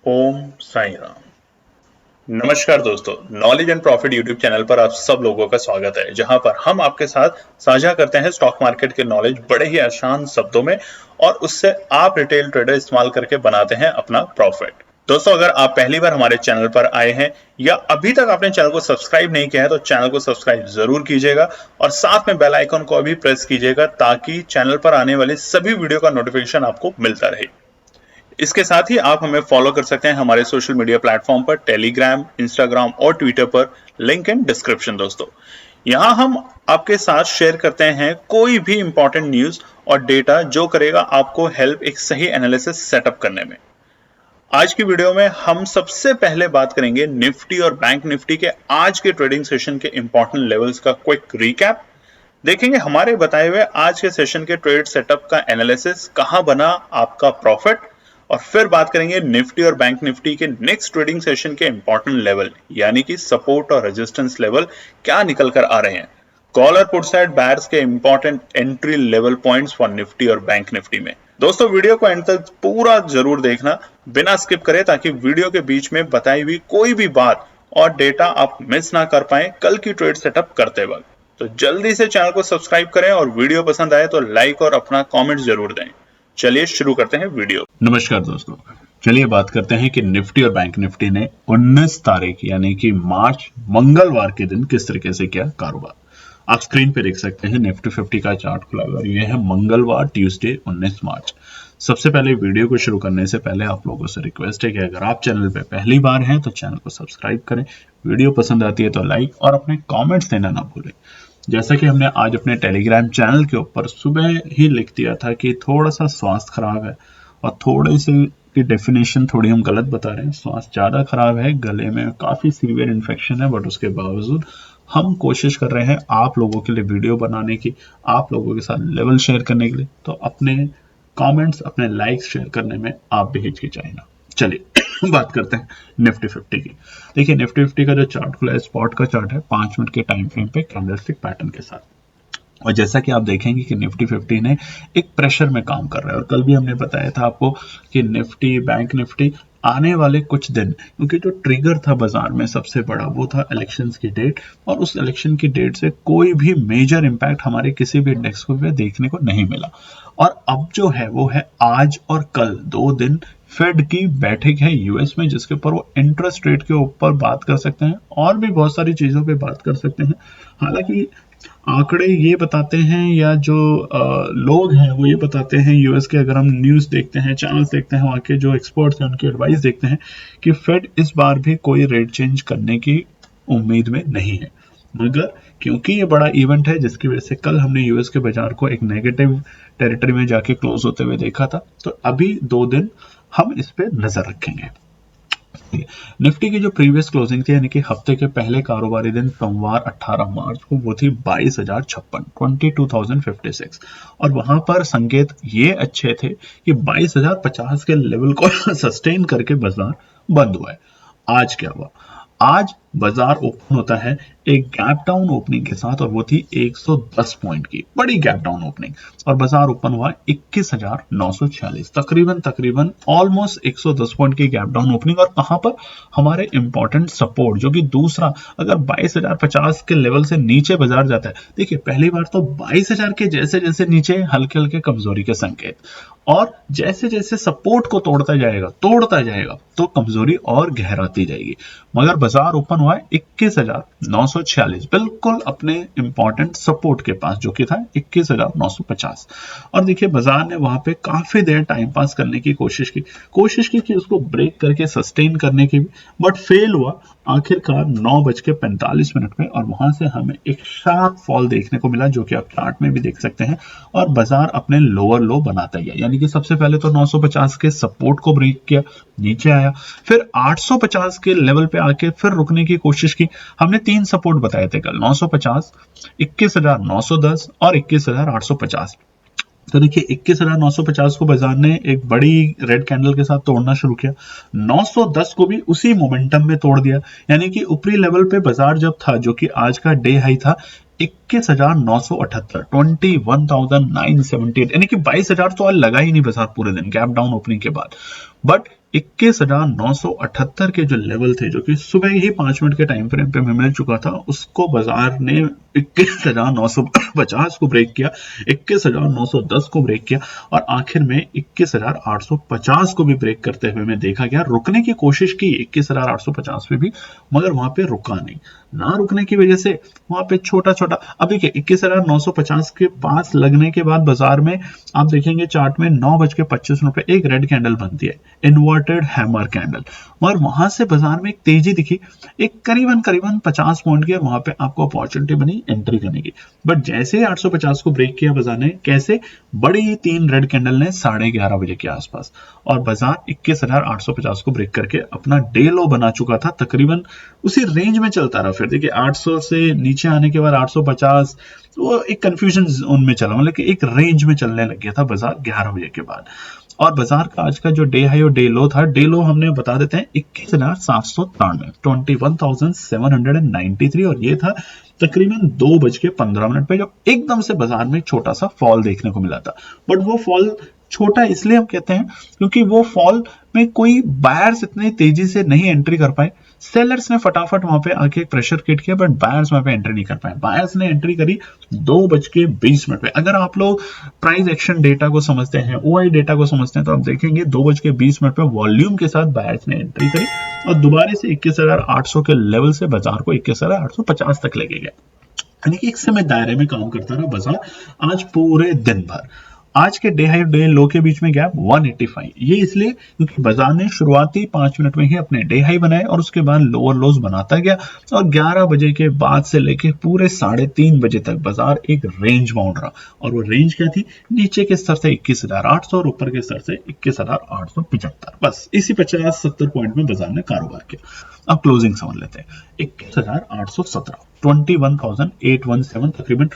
ओम साई राम। नमस्कार दोस्तों, knowledge and profit YouTube channel पर आप सब लोगों का स्वागत है, जहां पर हम आपके साथ साझा करते हैं स्टॉक मार्केट के नॉलेज बड़े ही आसान शब्दों में और उससे आप रिटेल ट्रेडर इस्तेमाल करके बनाते हैं अपना प्रॉफिट। दोस्तों, अगर आप पहली बार हमारे चैनल पर आए हैं या अभी तक आपने चैनल को सब्सक्राइब नहीं किया है तो चैनल को सब्सक्राइब जरूर कीजिएगा और साथ में बेल आइकन को भी प्रेस कीजिएगा ताकि चैनल पर आने वाली सभी वीडियो का नोटिफिकेशन आपको मिलता रहे। इसके साथ ही आप हमें फॉलो कर सकते हैं हमारे सोशल मीडिया प्लेटफॉर्म पर, टेलीग्राम, इंस्टाग्राम और ट्विटर पर, लिंक इन डिस्क्रिप्शन। दोस्तों, यहां हम आपके साथ शेयर करते हैं कोई भी इंपॉर्टेंट न्यूज और डेटा जो करेगा आपको हेल्प एक सही एनालिसिस सेटअप करने में। आज की वीडियो में हम सबसे पहले बात करेंगे निफ्टी और बैंक निफ्टी के आज के ट्रेडिंग सेशन के इंपॉर्टेंट लेवल्स का क्विक रिकैप। देखेंगे हमारे बताए हुए आज के सेशन के ट्रेड सेटअप का एनालिसिस, कहां बना आपका प्रॉफिट, और फिर बात करेंगे निफ्टी और बैंक निफ्टी के नेक्स्ट ट्रेडिंग सेशन के इंपॉर्टेंट लेवल यानी कि सपोर्ट और रेजिस्टेंस लेवल क्या निकल कर आ रहे हैं। कॉल और पुट साइड बायर्स के important entry level points for Nifty और बैंक निफ्टी में। दोस्तों, वीडियो को एंड तक पूरा जरूर देखना बिना स्किप करे, ताकि वीडियो के बीच में बताई हुई कोई भी बात और डेटा आप मिस ना कर पाए कल की ट्रेड सेटअप करते वक्त। तो जल्दी से चैनल को सब्सक्राइब करें और वीडियो पसंद आए तो लाइक और अपना कमेंट जरूर दें। चलिए शुरू करते हैं वीडियो। नमस्कार दोस्तों, चलिए बात करते हैं कि निफ्टी और बैंक निफ्टी ने 19 तारीख यानी कि मार्च मंगलवार के दिन किस तरीके से किया कारोबार। आप स्क्रीन पे देख सकते हैं निफ्टी 50 का चार्ट खुला हुआ है। यह है मंगलवार, ट्यूसडे 19 मार्च। सबसे पहले वीडियो को शुरू करने से पहले आप लोगों से रिक्वेस्ट है कि अगर आप चैनल पे पहली बार हैं तो चैनल को सब्सक्राइब करें, वीडियो पसंद आती है तो लाइक और अपने कमेंट्स देना ना भूलें। जैसा कि हमने आज अपने टेलीग्राम चैनल के ऊपर सुबह ही लिख दिया था कि थोड़ा सा स्वास्थ्य खराब है और थोड़े से की डेफिनेशन थोड़ी हम गलत बता रहे हैं। स्वास्थ्य ज़्यादा खराब है, गले में काफ़ी सीवियर इन्फेक्शन है, बट उसके बावजूद हम कोशिश कर रहे हैं आप लोगों के लिए वीडियो बनाने की, आप लोगों के साथ लेवल शेयर करने के लिए। तो अपने कमेंट्स, अपने लाइक्स शेयर करने में आप भी हिचकिचाएं ना। चलिए बात करते हैं निफ्टी 50 की। देखिए निफ्टी 50 का जो चार्ट खुला है, स्पॉट का चार्ट है, 5 मिनट के टाइम फ्रेम पे कैंडलस्टिक पैटर्न के साथ। और जैसा कि आप देखेंगे कि निफ्टी 50 ने एक प्रेशर में काम कर रहा है। और कल भी हमने बताया था आपको कि निफ्टी, बैंक निफ्टी आने वाले कुछ दिन, क्योंकि जो ट्रिगर था बाजार में सबसे बड़ा वो था इलेक्शंस की डेट, और उस इलेक्शन की डेट से कोई भी मेजर इंपैक्ट हमारे किसी भी इंडेक्स को भी देखने को नहीं मिला। और अब जो है वो है आज और कल 2 दिन फेड की बैठक है यूएस में, जिसके ऊपर वो इंटरेस्ट रेट के ऊपर बात कर सकते हैं और भी बहुत सारी चीजों पे बात कर सकते हैं। हालांकि आंकड़े ये बताते हैं या जो लोग हैं वो ये बताते हैं यूएस के, अगर हम न्यूज़ देखते हैं, चैनल्स देखते हैं, वहाँ के जो एक्सपर्ट्स हैं उनकी एडवाइस देखते हैं कि फेड इस बार भी कोई रेट चेंज करने की उम्मीद में नहीं है। मगर क्योंकि ये बड़ा इवेंट है जिसकी वजह से कल हमने यूएस के बाजार को एक नेगेटिव टेरिटरी में जाके क्लोज होते हुए देखा था, तो अभी 2 दिन हम इस पे नजर रखेंगे। निफ्टी की जो प्रीवियस क्लोजिंग थी यानी कि हफ्ते के पहले कारोबारी दिन सोमवार 18 मार्च को वो थी 22,056 और वहां पर संकेत ये अच्छे थे कि 22,050 के लेवल को सस्टेन करके बाजार बंद हुआ है। आज क्या हुआ? आज बाजार ओपन होता है एक गैप डाउन ओपनिंग के साथ, और वो थी 110 पॉइंट की बड़ी गैप डाउन ओपनिंग, और बाजार ओपन हुआ 21,946, तकरीबन ऑलमोस्ट 110 पॉइंट की गैप डाउन ओपनिंग। और कहां पर? हमारे इंपॉर्टेंट सपोर्ट, जो कि दूसरा, अगर 22,050 के लेवल से नीचे बाजार जाता है, देखिए पहली बार तो 22,000 के जैसे जैसे नीचे हल्के हल्के कमजोरी के संकेत, और जैसे जैसे सपोर्ट को तोड़ता जाएगा तो कमजोरी और गहराती जाएगी। मगर बाजार ओपन हुआ 21,946, बिल्कुल अपने इंपॉर्टेंट सपोर्ट के पास, जो कि था 21,950। और देखिए बाजार ने वहां पे काफी देर टाइम पास करने की कोशिश की कि उसको ब्रेक करके सस्टेन करने की भी, बट फेल हुआ आखिरकार 9:45 में, और वहां से हमें एक शार्प फॉल देखने को मिला, जो कि आप चार्ट में भी देख सकते हैं। और बाजार अपने लोअर लो बनाता गया, यानी कि सबसे पहले तो 950 के सपोर्ट को ब्रेक किया, नीचे आया, फिर 850 के लेवल पे आके फिर रुकने की कोशिश की। हमने 3 सपोर्ट बताए थे कल, 950, 21,910 और 21,850। तो देखिए 21,950 को बाजार ने एक बड़ी रेड कैंडल के साथ तोड़ना शुरू किया, 910 को भी उसी मोमेंटम में तोड़ दिया, यानी कि ऊपरी लेवल पे बाजार जब था, जो कि आज का डे हाई था 21,978, 21,978, यानी कि 22,000 तो आज लगा ही नहीं बाजार पूरे दिन गैप डाउन ओपनिंग के बाद। बट 21,978 के जो लेवल थे, जो कि सुबह ही 5 मिनट के टाइम फ्रेम पे हमें मिल चुका था, उसको बाजार ने 21,950 को ब्रेक किया, 21,910 को ब्रेक किया और आखिर में 21,850 को भी ब्रेक करते हुए हमें देखा गया। रुकने की कोशिश की 21,850 पे भी, मगर वहां पे रुका नहीं। ना रुकने की वजह से वहां पे छोटा छोटा, अब देखिए 21,950 के पास लगने के बाद बाजार में आप देखेंगे चार्ट में 9:25 पे एक रेड कैंडल बनती है, इन्वर्टेड हैमर कैंडल, और वहां से बाजार में एक तेजी दिखी, एक करीबन 50 पॉइंट की, वहां पे आपको अपॉर्चुनिटी बनी एंट्री करने की। बट जैसे ही 850 को ब्रेक किया बाजार ने, कैसे बड़ी 3 रेड कैंडल ने 11:30 बजे के आसपास, और बाजार 21,850 को ब्रेक करके अपना डे लो बना चुका था, तकरीबन उसी रेंज में चलता रहा। फिर देखिए 800 से नीचे आने के बाद 850, वो एक कंफ्यूजन जोन में चला, मतलब कि एक रेंज में चलने लग गया था बाजार 11 बजे के बाद। और बाजार का आज का जो डे हाई और डे लो था, डे लो हमने बता देते हैं 21,793, 21,793, और ये था तकरीबन 2:15 पे, जब एकदम से बाजार में छोटा सा फॉल देखने को मिला था। बट वो फॉल छोटा इसलिए हम कहते हैं क्योंकि वो फॉल में कोई बायर्स इतनी तेजी से नहीं एंट्री कर पाए, सेलर्स ने फटाफट वहां पे आके प्रेशर क्रिएट किया, बट बायर्स वहां पे एंट्री नहीं कर पाए। बायर्स ने एंट्री करी 2:20 पे। अगर आप लोग प्राइस एक्शन डेटा को समझते हैं, ओआई डेटा को समझते हैं, तो आप देखेंगे 2:20 पे वॉल्यूम के साथ बायर्स ने एंट्री करी और दोबारा से 21,800 के लेवल से बाजार को 21,850 तक लेके गया, यानी कि एक समय दायरे में काम करता रहा बाजार आज पूरे दिन भर। आज के डे हाई डे लो के बीच में गैप 185, ये इसलिए क्योंकि बाजार ने शुरुआती 5 मिनट में ही अपने डे हाई बनाए और उसके बाद लोअर लोज बनाता गया, और 11 बजे के बाद से लेके पूरे 3:30 बजे तक बाजार एक रेंज बाउंड रहा। और वो रेंज क्या थी? नीचे के स्तर से 21,800 और ऊपर के स्तर से 21,875। बस इसी 50-70 पॉइंट में बाजार ने कारोबार किया। अब क्लोजिंग समझ लेते हैं। 21,817, 21,817, तकरीबन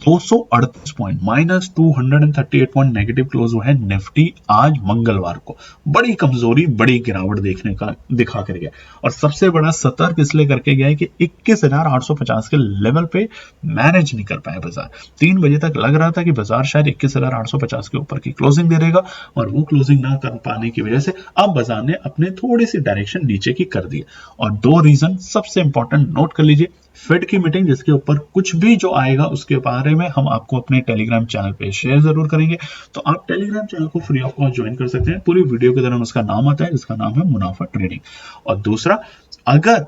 238 पॉइंट, -238 पॉइंट नेगेटिव क्लोज हुआ है निफ्टी आज मंगलवार को। बड़ी कमजोरी, बड़ी गिरावट देखने का दिखा कर गया, और सबसे बड़ा सतर्क इसलिए करके गया है कि 21,850 के लेवल पे मैनेज नहीं कर पाया बाजार। 3 बजे तक लग रहा था कि बाजार शायद 21,850 के ऊपर की क्लोजिंग दे देगा, और वो क्लोजिंग ना कर पाने की वजह से अब बाजार ने अपने थोड़ी सी डायरेक्शन नीचे की कर दी। और 2 रीजन सबसे इंपॉर्टेंट नोट कर लीजिए। फेड की मीटिंग, जिसके ऊपर कुछ भी जो आएगा उसके बारे में हम आपको अपने टेलीग्राम चैनल पे शेयर जरूर करेंगे, तो आप टेलीग्राम चैनल को फ्री ऑफ कॉस्ट ज्वाइन कर सकते हैं। पूरी वीडियो के दौरान उसका नाम आता है, जिसका नाम है मुनाफा ट्रेडिंग। और दूसरा, अगर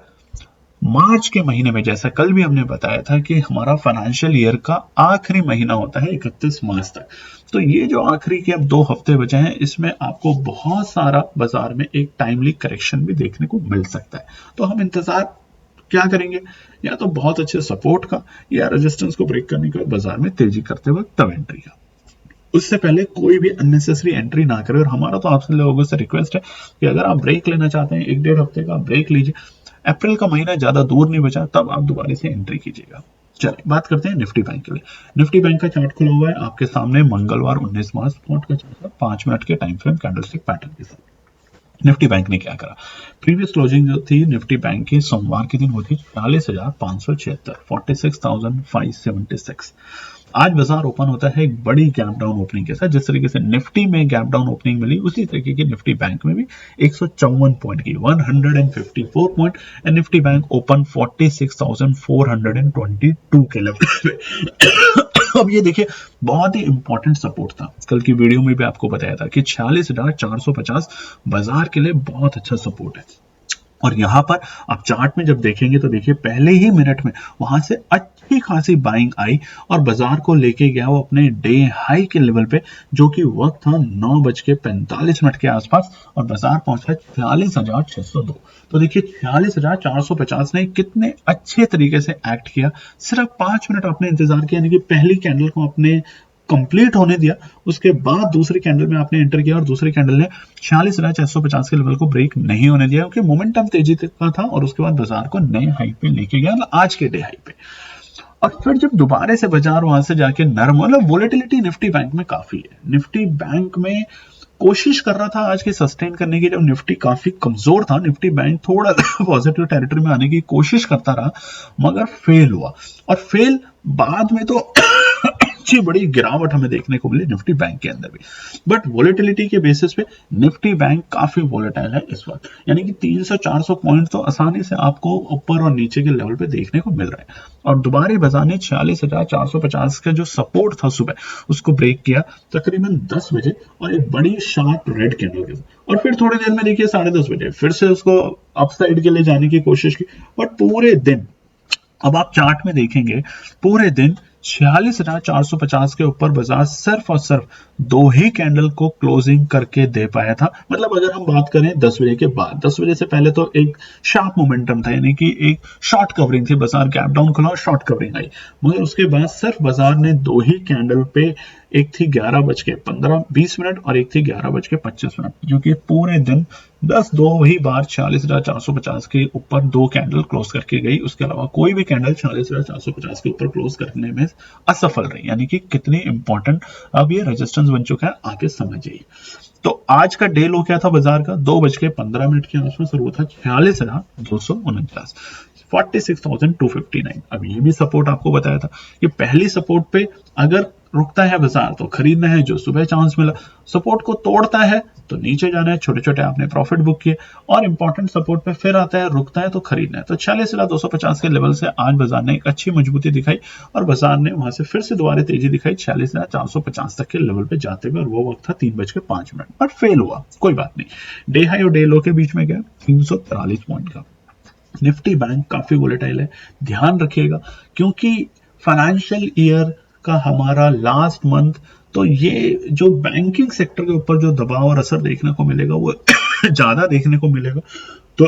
मार्च के महीने में, जैसा कल भी हमने बताया था कि हमारा फाइनेंशियल ईयर का आखिरी महीना होता है 31 मार्च तक, तो ये जो आखिरी के अब 2 हफ्ते बचे हैं, इसमें आपको बहुत सारा बाजार में एक टाइमली करेक्शन भी देखने को मिल सकता है। तो हम इंतजार क्या करेंगे? या तो बहुत अच्छे सपोर्ट का, या रेजिस्टेंस को ब्रेक करने के बाद बाजार में तेजी करते वक्त तब एंट्री का। उससे पहले कोई भी अननेसेसरी एंट्री ना करें। और हमारा तो आपसे लोगों से रिक्वेस्ट है कि अगर आप ब्रेक लेना चाहते हैं, 1-1.5 हफ्ते का ब्रेक लीजिए। अप्रैल का महीना ज्यादा दूर नहीं बचा, तब आप दोबारा से एंट्री कीजिएगा। चलिए बात करते हैं निफ्टी बैंक के लिए। निफ्टी बैंक का चार्ट खुला हुआ है आपके सामने, मंगलवार 19 मार्च स्पॉट का चार्ट है, 5 मिनट के टाइम फ्रेम कैंडलस्टिक पैटर्न के साथ। निफ्टी बैंक ने क्या करा? प्रीवियस क्लोजिंग जो थी निफ्टी बैंक की सोमवार के दिन, वो थी 40,576, 46,576। आज बाजार ओपन होता है एक बड़ी गैप डाउन ओपनिंग के साथ। जिस तरीके से निफ्टी में गैप डाउन ओपनिंग मिली, उसी तरीके की निफ्टी बैंक में भी 154 पॉइंट की, 154 point, and Nifty bank open 46,422 के लेवल पे। अब ये देखिए, बहुत ही इंपॉर्टेंट सपोर्ट था। कल की वीडियो में भी आपको बताया था कि 46,450 बाजार के लिए बहुत अच्छा सपोर्ट है। और यहां पर आप चार्ट में जब देखेंगे तो देखिए, पहले ही मिनट में वहां से अच्छी खासी बाइंग आई और बाजार को लेके गया वो अपने डे हाई के लेवल पे, जो कि वक्त था 9:45 के आसपास, और बाजार पहुंचा 46,602। तो देखिए 46,450 ने कितने अच्छे तरीके से एक्ट किया। सिर्फ 5 मिनट आपने इंतजार किया, यानी कि पहली कैंडल को आपने कंप्लीट होने दिया, उसके बाद दूसरी कैंडल में आपने एंटर किया, और दूसरी कैंडल ने 46,650 के लेवल को ब्रेक नहीं होने दिया, क्योंकि मोमेंटम तेजी का था, और उसके बाद बाजार को नए हाई पे लेके गया, आज के डे हाई पे। और फिर जब दोबारा से बाजार वहां से जाके नरम, मतलब वोलेटिलिटी निफ्टी बैंक में काफी है। निफ्टी बैंक में कोशिश कर रहा था आज के सस्टेन करने की, जब निफ्टी काफी कमजोर था, निफ्टी बैंक थोड़ा पॉजिटिव टेरिटरी में आने की कोशिश करता रहा, मगर फेल हुआ। और फेल बाद में तो अच्छी बड़ी गिरावट हमें देखने को मिली निफ्टी बैंक के अंदर भी। बट वोलेटिलिटी के बेसिस पे निफ्टी बैंक काफी वोलेटाइल है इस वक्त, यानी कि 300-400 पॉइंट तो आसानी से आपको ऊपर और नीचे के लेवल पे देखने को मिल रहा है। और दोबारा बाजार ने 46,450 का जो सपोर्ट था सुबह उसको ब्रेक किया तकरीबन 10 बजे और एक बड़ी शार्प रेड कैंडल के साथ, और फिर थोड़ी देर में देखिए 10:30 बजे फिर से उसको अपसाइड के लिए जाने की कोशिश की। बट पूरे दिन, अब आप चार्ट में देखेंगे, पूरे दिन 46,450 के ऊपर बाजार सिर्फ और सिर्फ 2 ही कैंडल को क्लोजिंग करके दे पाया था। मतलब अगर हम बात करें 10 बजे के बाद, 10 बजे से पहले तो एक शार्प मोमेंटम था, यानी कि एक शॉर्ट कवरिंग थी, बाजार गैप डाउन खुला और शॉर्ट कवरिंग आई। मगर उसके बाद सिर्फ बाजार ने 2 ही कैंडल पे, एक थी 11:15-20 और एक थी 11:25, जो कि पूरे दिन 2 ही बार 46,450 के ऊपर 2 कैंडल क्लोज करके गई। उसके अलावा कोई भी कैंडल 46,450 के ऊपर क्लोज करने में असफल रही, यानी कि कितनी इंपॉर्टेंट अब ये रेजिस्टेंस बन चुका है, आगे समझिए। तो आज का डे लो क्या था बाजार का, 2:15 के आसपास, और वो था 46,249, 46,259। अब ये भी सपोर्ट आपको बताया था कि पहली सपोर्ट पे अगर रुकता है बाजार तो खरीदना है, जो सुबह चांस मिला। सपोर्ट को तोड़ता है तो नीचे जाना है, छोटे छोटे आपने प्रॉफिट बुक किए, और इंपॉर्टेंट सपोर्ट पे फिर आता है, रुकता है तो खरीदना है। तो 46,250 के लेवल से आज बाजार ने एक अच्छी मजबूती दिखाई और बाजार ने वहां से फिर से दोबारा तेजी दिखाई 46,450 तक के लेवल पे जाते हुए, और वो वक्त था 3:05, बट फेल हुआ, कोई बात नहीं। डे हाई और डे लो के बीच में गया 343 पॉइंट का। निफ्टी बैंक काफी वोलेटाइल है, ध्यान रखिएगा, क्योंकि फाइनेंशियल ईयर का हमारा लास्ट मंथ, तो ये जो बैंकिंग सेक्टर के ऊपर जो दबाव और असर देखने को मिलेगा वो ज्यादा देखने को मिलेगा। तो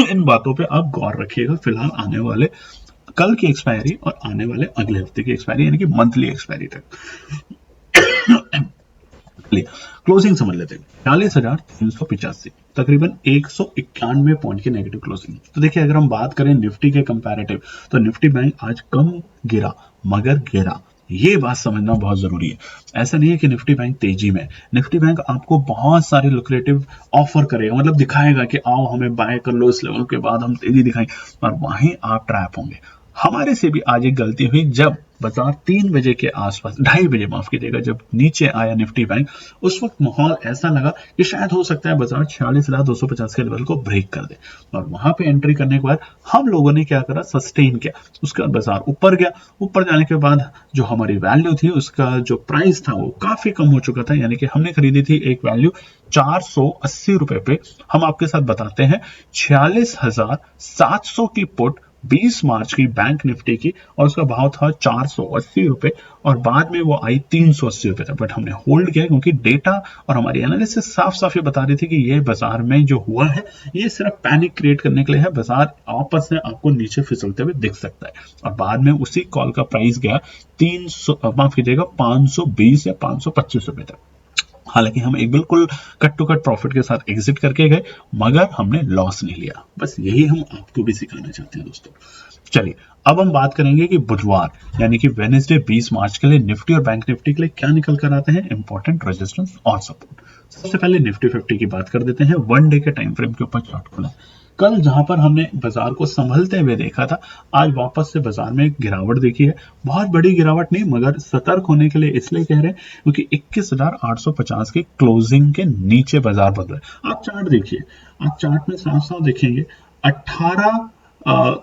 इन बातों पे आप गौर रखिएगा। फिलहाल आने वाले कल की एक्सपायरी और आने वाले अगले हफ्ते की एक्सपायरी, यानी कि मंथली एक्सपायरी तक क्लोजिंग समझ लेते हैं। 40,385, तकरीबन 191 पॉइंट की नेगेटिव क्लोजिंग। तो देखिए, अगर हम बात करें निफ्टी के कंपैरेटिव, तो निफ्टी बैंक आज कम गिरा मगर गिरा, ये बात समझना बहुत जरूरी है। ऐसा नहीं है कि निफ्टी बैंक तेजी में, निफ्टी बैंक आपको बहुत सारे लुक्रेटिव ऑफर करेगा, मतलब दिखाएगा कि आओ हमें बाय कर लो, इस लेवल के बाद हम तेजी दिखाएंगे, और वहीं आप ट्रैप होंगे। हमारे से भी आज एक गलती हुई, जब बाजार 3 बजे के आसपास, 2:30 बजे माफ कीजिएगा, जब नीचे आया निफ्टी बैंक, उस वक्त माहौल ऐसा लगा कि शायद हो सकता है बाजार 46,250 के लेवल को ब्रेक कर दे, और वहां पे एंट्री करने के बाद हम लोगों ने क्या करा, सस्टेन किया। उसके बाद बाजार ऊपर गया, ऊपर जाने के बाद जो हमारी वैल्यू थी, उसका जो प्राइस था वो काफी कम हो चुका था, यानी कि हमने खरीदी थी एक वैल्यू 480 रुपए पे। हम आपके साथ बताते हैं 46,700 की पुट 20 मार्च की बैंक निफ्टी की, और उसका भाव था 480 रुपए, और बाद में वो आई 380 रुपए तक। बट हमने होल्ड किया क्योंकि डेटा और हमारी एनालिसिस साफ साफ ये बता रही थी कि ये बाजार में जो हुआ है ये सिर्फ पैनिक क्रिएट करने के लिए है, बाजार वापस से आपको नीचे फिसलते हुए दिख सकता है। और बाद में उसी कॉल का प्राइस गया 520 या 525 रुपए तक। हालांकि हम एक बिल्कुल कट टू कट प्रॉफिट के साथ एग्जिट करके गए, मगर हमने लॉस नहीं लिया। बस यही हम आपको भी सिखाना चाहते हैं दोस्तों। चलिए, अब हम बात करेंगे कि बुधवार यानी कि वेडनेसडे 20 मार्च के लिए निफ्टी और बैंक निफ्टी के लिए क्या निकल कर आते हैं, इंपॉर्टेंट रेजिस्टेंस और सपोर्ट। सबसे पहले निफ्टी 50 की बात कर देते हैं। 1 डे के टाइम फ्रेम के ऊपर चार्ट खुला। कल जहां पर हमने बाजार को संभलते हुए देखा था, आज वापस से बाजार में एक गिरावट देखी है। बहुत बड़ी गिरावट नहीं, मगर सतर्क होने के लिए इसलिए कह रहे हैं क्योंकि 21,850 की क्लोजिंग के नीचे बाजार बंद है। आप चार्ट देखिए, आप चार्ट में साफ साफ देखेंगे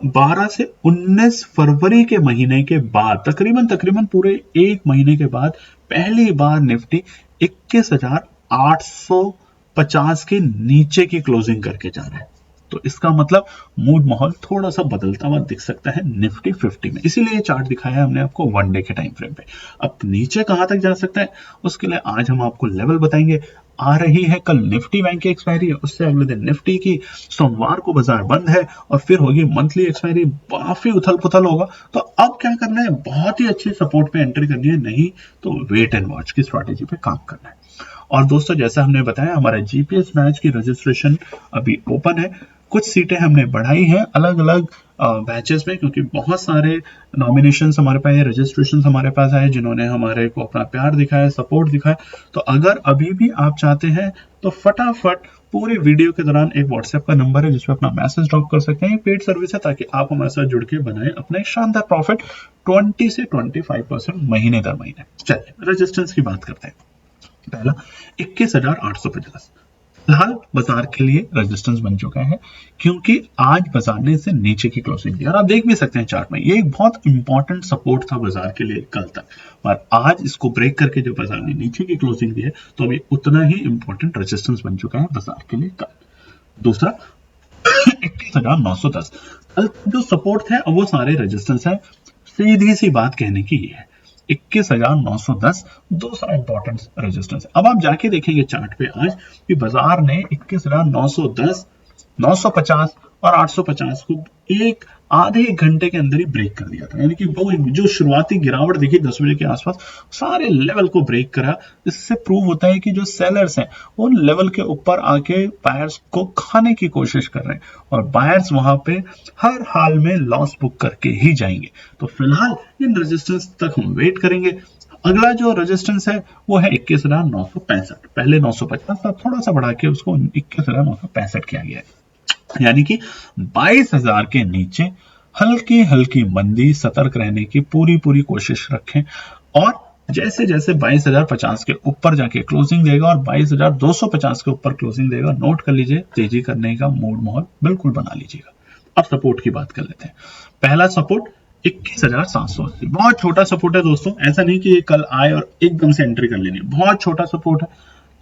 12 से 19 फरवरी के महीने के बाद, तकरीबन पूरे एक महीने के बाद पहली बार निफ्टी 21,850 के नीचे की क्लोजिंग करके जा रहा है। तो इसका मतलब मूड माहौल थोड़ा सा बदलता हुआ दिख सकता है निफ्टी 50 में, इसीलिए ये चार्ट दिखाया है हमने आपको 1 डे के टाइम फ्रेम पे। अब नीचे कहां तक जा सकता है, उसके लिए आज हम आपको लेवल बताएंगे। आ रही है कल निफ्टी बैंक की एक्सपायरी, उससे अगले दिन निफ्टी की, सोमवार को बाजार बंद है, और फिर होगी मंथली एक्सपायरी, काफी उथल पुथल होगा। तो अब क्या करना है, बहुत ही अच्छी सपोर्ट पे एंट्री करनी है, नहीं तो वेट एंड वॉच की स्ट्रैटेजी पे काम करना है। और दोस्तों, जैसा हमने बताया, हमारा जीपीएस मैच की रजिस्ट्रेशन अभी ओपन है। कुछ सीटें हमने बढ़ाई हैं अलग अलग बैचेस में, क्योंकि बहुत सारे नॉमिनेशंस हमारे पास, रजिस्ट्रेशन हमारे पास आए जिन्होंने हमारे को अपना प्यार दिखाया, सपोर्ट दिखाया। तो अगर अभी भी आप चाहते हैं तो फटाफट पूरी वीडियो के दौरान एक व्हाट्सएप का नंबर है जिसपे अपना मैसेज ड्रॉप कर सकते हैं। ये पेड सर्विस है ताकि आप हमारे साथ जुड़ के बनाएं अपना एक शानदार प्रॉफिट 20 से 25% महीने दर महीने। चलिए रजिस्टेंस की बात करते हैं। पहला 21,850 फिलहाल बाजार के लिए रेजिस्टेंस बन चुका है, क्योंकि आज बाजार ने इसे नीचे की क्लोजिंग दी और आप देख भी सकते हैं चार्ट में, ये एक बहुत इंपॉर्टेंट सपोर्ट था बाजार के लिए कल तक, और आज इसको ब्रेक करके जो बाजार ने नीचे की क्लोजिंग दी है तो अभी उतना ही इंपॉर्टेंट रेजिस्टेंस बन चुका है बाजार के लिए कल। दूसरा 21,910 कल जो सपोर्ट है वो सारे रेजिस्टेंस है। सीधी सी बात कहने की ये है 21,910 दूसरा इंपॉर्टेंट रेजिस्टेंस है। अब आप जाके देखेंगे चार्ट पे आज कि बाजार ने 21,910, 950 और 850 को एक आधे घंटे के अंदर ही ब्रेक कर दिया था, यानी कि वो जो शुरुआती गिरावट देखी 10 बजे के आसपास सारे लेवल को ब्रेक करा। इससे प्रूव होता है कि जो सेलर्स हैं उन लेवल के ऊपर आके बायर्स को खाने की कोशिश कर रहे हैं और बायर्स वहां पे हर हाल में लॉस बुक करके ही जाएंगे। तो फिलहाल इन रेजिस्टेंस तक हम वेट करेंगे। अगला जो रेजिस्टेंस है वो है 21,965, पहले 950 था, थोड़ा सा बढ़ा के उसको 21,965 किया गया है, यानी कि 22,000 के नीचे हल्की हल्की मंदी, सतर्क रहने की पूरी कोशिश रखें। और जैसे जैसे 22,050 के ऊपर जाके क्लोजिंग देगा और 22,250 के ऊपर क्लोजिंग देगा, नोट कर लीजिए तेजी करने का मूड माहौल बिल्कुल बना लीजिएगा। अब सपोर्ट की बात कर लेते हैं। पहला सपोर्ट 21,780, बहुत छोटा सपोर्ट है दोस्तों, ऐसा नहीं कि ये कल आए और एकदम से एंट्री कर लेनी, बहुत छोटा सपोर्ट है।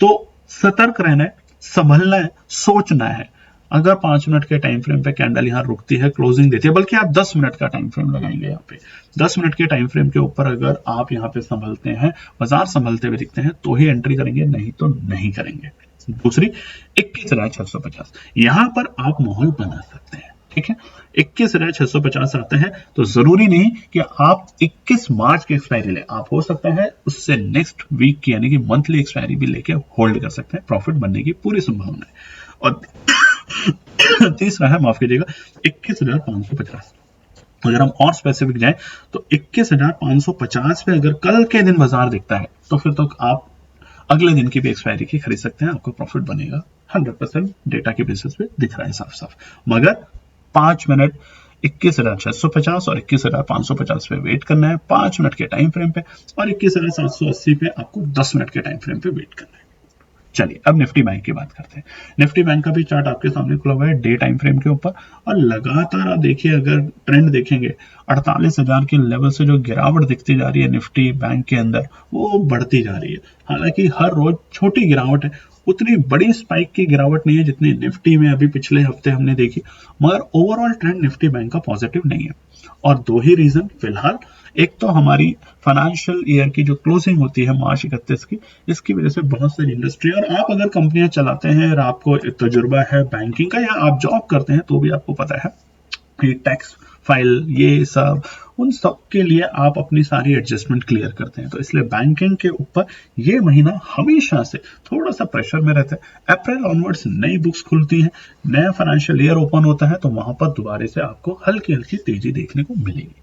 तो सतर्क रहना है, संभलना है, सोचना है। अगर 5 मिनट के टाइम फ्रेम पे कैंडल यहाँ रुकती है, क्लोजिंग देती है, बल्कि आप 10 मिनट का टाइम फ्रेम लगाएंगे यहाँ पे, 10 मिनट के टाइम फ्रेम के ऊपर अगर आप यहाँ पे संभलते हैं, बाजार संभलते हुए दिखते हैं तो ही एंट्री करेंगे, नहीं तो नहीं करेंगे। दूसरी 21,650, यहां पर आप माहौल बना सकते हैं, ठीक है। 21,650 आता है तो जरूरी नहीं कि आप 21 मार्च की एक्सपायरी ले, आप हो सकता है उससे नेक्स्ट वीक की यानी कि मंथली एक्सपायरी भी लेके होल्ड कर सकते हैं, प्रॉफिट बनने की पूरी संभावना है। और तीसरा है, माफ कीजिएगा, 21,550। अगर हम और स्पेसिफिक जाएं तो 21,550 पे अगर कल के दिन बाजार दिखता है तो फिर तो आप अगले दिन की भी एक्सपायरी की खरीद सकते हैं, आपको प्रॉफिट बनेगा 100% डेटा के बेसिस पे दिख रहा है साफ साफ। मगर 5 मिनट 21,650 और 21,550 पे वेट करना है 5 मिनट के टाइम फ्रेम पे, और 21,780 पे आपको 10 मिनट के टाइम फ्रेम पे वेट करना है। चलिए अब निफ्टी बैंक की बात करते हैं। निफ्टी बैंक का भी चार्ट आपके सामने खुला हुआ है डे टाइम फ्रेम के ऊपर, और लगातार आप देखिए, अगर ट्रेंड देखेंगे 48,000 के लेवल से जो गिरावट दिखती जा रही है निफ्टी बैंक के अंदर, वो बढ़ती जा रही है। हालांकि हर रोज छोटी गिरावट है, उतनी बड़ी स्पाइक की गिरावट नहीं है जितनी निफ्टी में अभी पिछले हफ्ते हमने देखी, मगर ओवरऑल ट्रेंड निफ्टी बैंक का पॉजिटिव नहीं है। और दो ही रीजन फिलहाल, एक तो हमारी फाइनेंशियल ईयर की जो क्लोजिंग होती है मार्च 31 की, इसकी वजह से बहुत सारी इंडस्ट्री, और आप अगर कंपनियां चलाते हैं और आपको तजुर्बा है बैंकिंग का या आप जॉब करते हैं तो भी आपको पता है ये टैक्स फाइल, ये सब, उन सब के लिए आप अपनी सारी एडजस्टमेंट क्लियर करते हैं, तो इसलिए बैंकिंग के ऊपर ये महीना हमेशा से थोड़ा सा प्रेशर में रहता है। अप्रैल ऑनवर्ड्स नई बुक्स खुलती हैं, नया फाइनेंशियल ईयर ओपन होता है, तो वहां पर दोबारा से आपको हल्की हल्की तेजी देखने को मिलेगी।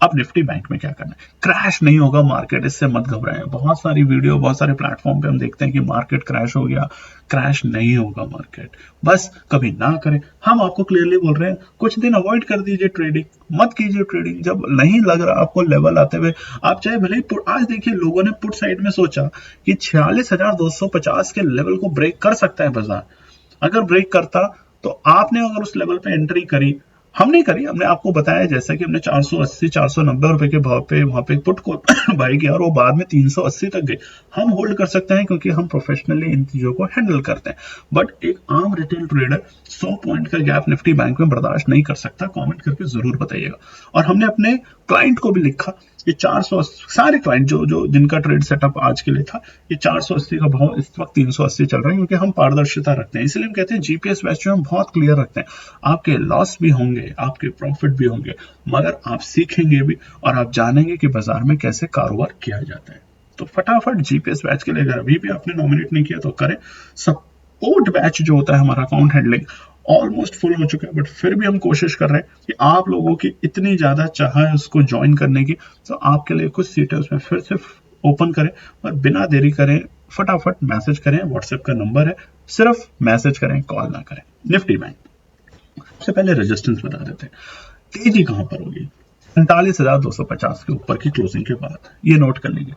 अब निफ्टी बैंक में क्या करना है, क्रैश नहीं होगा मार्केट, इससे मत घबराएं। बहुत सारी वीडियो, बहुत सारे प्लेटफॉर्म पे हम देखते हैं कि मार्केट क्रैश हो गया, क्रैश नहीं होगा मार्केट, बस कभी ना करें। हम आपको क्लियरली बोल रहे हैं, कुछ दिन अवॉइड कर दीजिए ट्रेडिंग, मत कीजिए ट्रेडिंग जब नहीं लग रहा आपको लेवल आते हुए। आप चाहे भले ही आज देखिए, लोगों ने पुट साइड में सोचा कि 46,250 के लेवल को ब्रेक कर सकता है बाजार, अगर ब्रेक करता तो आपने अगर उस लेवल पे एंट्री करी, हमने करी, हमने आपको बताया जैसा कि हमने 480 490 रुपए के भाव पे वहां पे पुट को बाई किया और वो बाद में 380 तक गई। हम होल्ड कर सकते हैं क्योंकि हम प्रोफेशनली इन चीजों को हैंडल करते हैं, बट एक आम रिटेल ट्रेडर 100 पॉइंट का गैप निफ्टी बैंक में बर्दाश्त नहीं कर सकता। कमेंट करके जरूर बताइएगा। और हमने अपने क्लाइंट को भी लिखा, ये 480, सारे क्लाइंट जो जिनका ट्रेड सेटअप आज के लिए था, ये 480 का भाव इस वक्त 380 चल रहा है, क्योंकि हम पारदर्शिता रखते हैं। इसलिए हम कहते हैं जीपीएस बैच में हम बहुत क्लियर रखते हैं, आपके लॉस भी होंगे, आपके प्रॉफिट भी होंगे, मगर आप सीखेंगे भी और आप जानेंगे कि बाजार में कैसे कारोबार किया जाता है। तो फटाफट जीपीएस बैच के लिए अगर अभी भी आपने नॉमिनेट नहीं किया तो करें। सपोर्ट बैच जो होता है हमारा अकाउंट हैंडलिंग ऑलमोस्ट फुल हो चुका है, बट फिर भी हम कोशिश कर रहे हैं कि आप लोगों की इतनी ज्यादा चाह है उसको ज्वाइन करने की, तो आपके लिए कुछ सीटें उसमें फिर से ओपन करें और बिना देरी करें फटाफट मैसेज करें। व्हाट्सएप का नंबर है, सिर्फ मैसेज करें, कॉल ना करें। निफ्टी बैंक, सबसे पहले रेजिस्टेंस बता देते हैं। तेजी कहां पर होगी? 47,250 के ऊपर की क्लोजिंग के बाद, ये नोट कर लीजिए।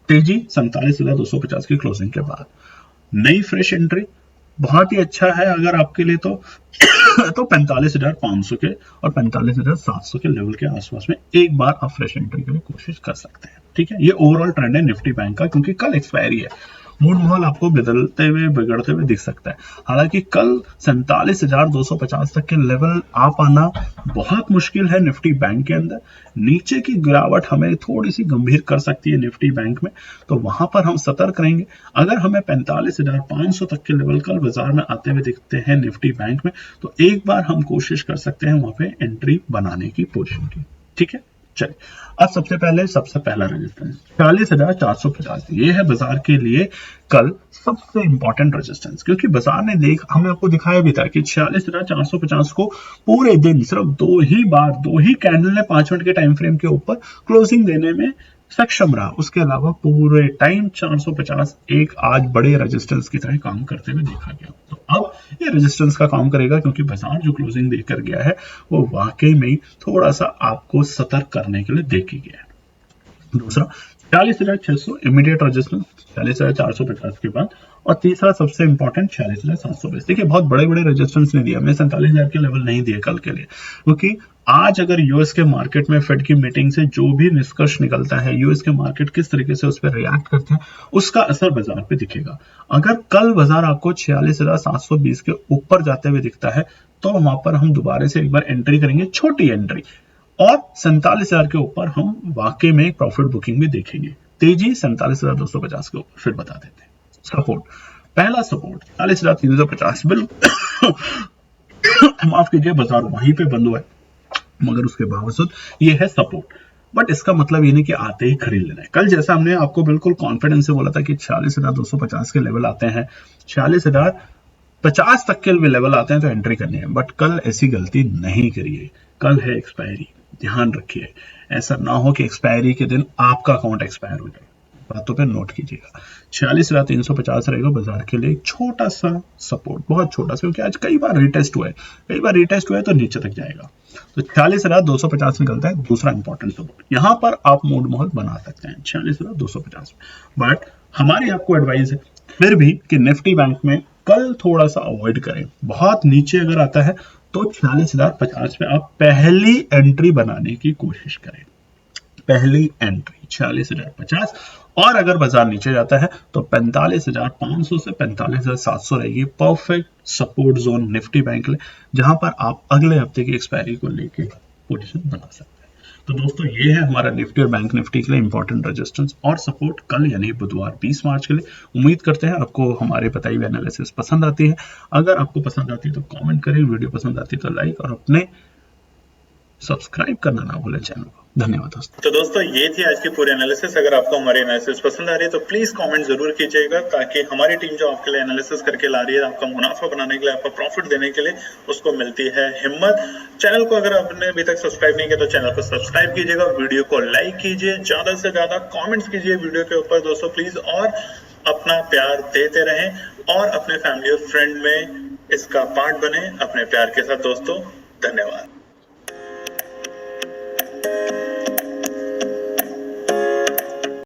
तेजी 47,250 की क्लोजिंग के बाद। नई फ्रेश एंट्री बहुत ही अच्छा है अगर आपके लिए, तो 45,500 के और 45,700 के लेवल के आसपास में एक बार आप फ्रेश एंट्री के लिए कोशिश कर सकते हैं। ठीक है, ये ओवरऑल ट्रेंड है निफ्टी बैंक का, क्योंकि कल एक्सपायरी है। मूड माहौल आपको बदलते हुए बिगड़ते हुए दिख सकता है। हालांकि कल 47,250 तक के लेवल आ पाना बहुत मुश्किल है निफ्टी बैंक के अंदर। नीचे की गिरावट हमें थोड़ी सी गंभीर कर सकती है निफ्टी बैंक में, तो वहां पर हम सतर्क रहेंगे। अगर हमें 45,500 तक के लेवल कल बाजार में आते हुए दिखते हैं निफ्टी बैंक में, तो एक बार हम कोशिश कर सकते हैं वहां पे एंट्री बनाने की पोजीशन की। ठीक है, चलिए अब सबसे पहला रेजिस्टेंस 46,450, ये है बाजार के लिए कल सबसे इंपॉर्टेंट रेजिस्टेंस, क्योंकि बाजार ने हमें आपको दिखाया भी था कि 46,450 को पूरे दिन सिर्फ दो ही कैंडल ने 5 मिनट के टाइम फ्रेम के ऊपर क्लोजिंग देने में सक्षम रहा। उसके अलावा पूरे टाइम 450 एक आज बड़े रेजिस्टेंस की तरह काम करते हुए देखा गया। तो अब ये रेजिस्टेंस का काम करेगा, क्योंकि बाजार जो क्लोजिंग देकर गया है वो वाकई में थोड़ा सा आपको सतर्क करने के लिए देखी गया है। दूसरा 46,600 इमीडिएट रेजिस्टेंस 46,450 के बाद, और तीसरा सबसे इंपॉर्टेंट 46,720। देखिए बहुत बड़े बड़े रेजिस्टेंस नहीं दिए हमने, 47,000 के लेवल नहीं दिए कल के लिए, क्योंकि आज अगर यूएस के मार्केट में फेड की मीटिंग से जो भी निष्कर्ष निकलता है, यूएस के मार्केट किस तरीके से उस पर रिएक्ट करते हैं, उसका असर बाजार पे दिखेगा। अगर कल बाजार आपको 46,720 के ऊपर जाते हुए दिखता है, तो वहां पर हम दोबारा से एक बार एंट्री करेंगे, छोटी एंट्री, और 47,000 के ऊपर हम वाकई में प्रॉफिट बुकिंग भी देखेंगे। तेजी 47,250 के ऊपर फिर बता देते हैं। सपोर्ट, पहला सपोर्ट 40,350, बिल्कुल माफ कीजिए, बाजार वहीं पे बंद हुआ है, मगर उसके बावजूद ये है सपोर्ट। बट इसका मतलब ये नहीं कि आते ही खरीद लेना है। कल जैसा हमने आपको बिल्कुल कॉन्फिडेंस से बोला था कि 46,250 के लेवल आते हैं, 46,050 तक के लेवल आते हैं तो एंट्री करनी है, बट कल ऐसी गलती नहीं करिए। कल है एक्सपायरी, ध्यान रखिए, ऐसा ना हो कि एक्सपायरी के दिन आपका अकाउंट एक्सपायर हो जाए। बातों पे नोट कीजिएगा। 46,350 रहेगा बाजार के लिए एक छोटा सा सपोर्ट, बहुत छोटा सा, क्योंकि आज कई बार रिटेस्ट हुआ है तो नीचे तक जाएगा। तो 46,250 निकलता है दूसरा इंपॉर्टेंट सपोर्ट। यहां पर आप मूड माहौल बना सकते हैं 46,250, बट हमारी आपको एडवाइस है फिर भी कि निफ्टी बैंक में कल थोड़ा सा अवॉइड करें। बहुत नीचे अगर आता है तो 46,050 पे आप पहली एंट्री बनाने की कोशिश करें। पहली एंट्री 46,050, और अगर बाजार नीचे जाता है तो 45,500 से 45,700 रहेगी perfect support zone Nifty bank के लिए, जहां पर आप अगले हफ्ते की एक्सपायरी को लेके पोजीशन बना सकते हैं। तो दोस्तों ये है हमारा निफ्टी और बैंक निफ्टी के लिए इंपॉर्टेंट रेजिस्टेंस और सपोर्ट कल यानी बुधवार 20 मार्च के लिए। उम्मीद करते हैं आपको हमारे बताई हुई एनालिसिस पसंद आती है। अगर आपको पसंद आती है तो कमेंट करें, वीडियो पसंद आती है तो लाइक, और अपने सब्सक्राइब करना ना भूलें चैनल को। धन्यवाद दोस्तों। तो दोस्तों ये थी आज की पूरी एनालिसिस। अगर आपको हमारी एनालिसिस पसंद आ रही है तो प्लीज कमेंट जरूर कीजिएगा, ताकि हमारी टीम जो आपके लिए एनालिसिस करके ला रही है, आपका मुनाफा बनाने के लिए, आपका प्रॉफिट देने के लिए, उसको मिलती है हिम्मत। चैनल को अगर आपने अभी तक सब्सक्राइब नहीं किया तो चैनल को सब्सक्राइब कीजिएगा, वीडियो को लाइक कीजिए, ज्यादा से ज्यादा कॉमेंट्स कीजिए वीडियो के ऊपर दोस्तों प्लीज, और अपना प्यार देते रहें और अपने फैमिली और फ्रेंड में इसका पार्ट बने अपने प्यार के साथ दोस्तों। धन्यवाद।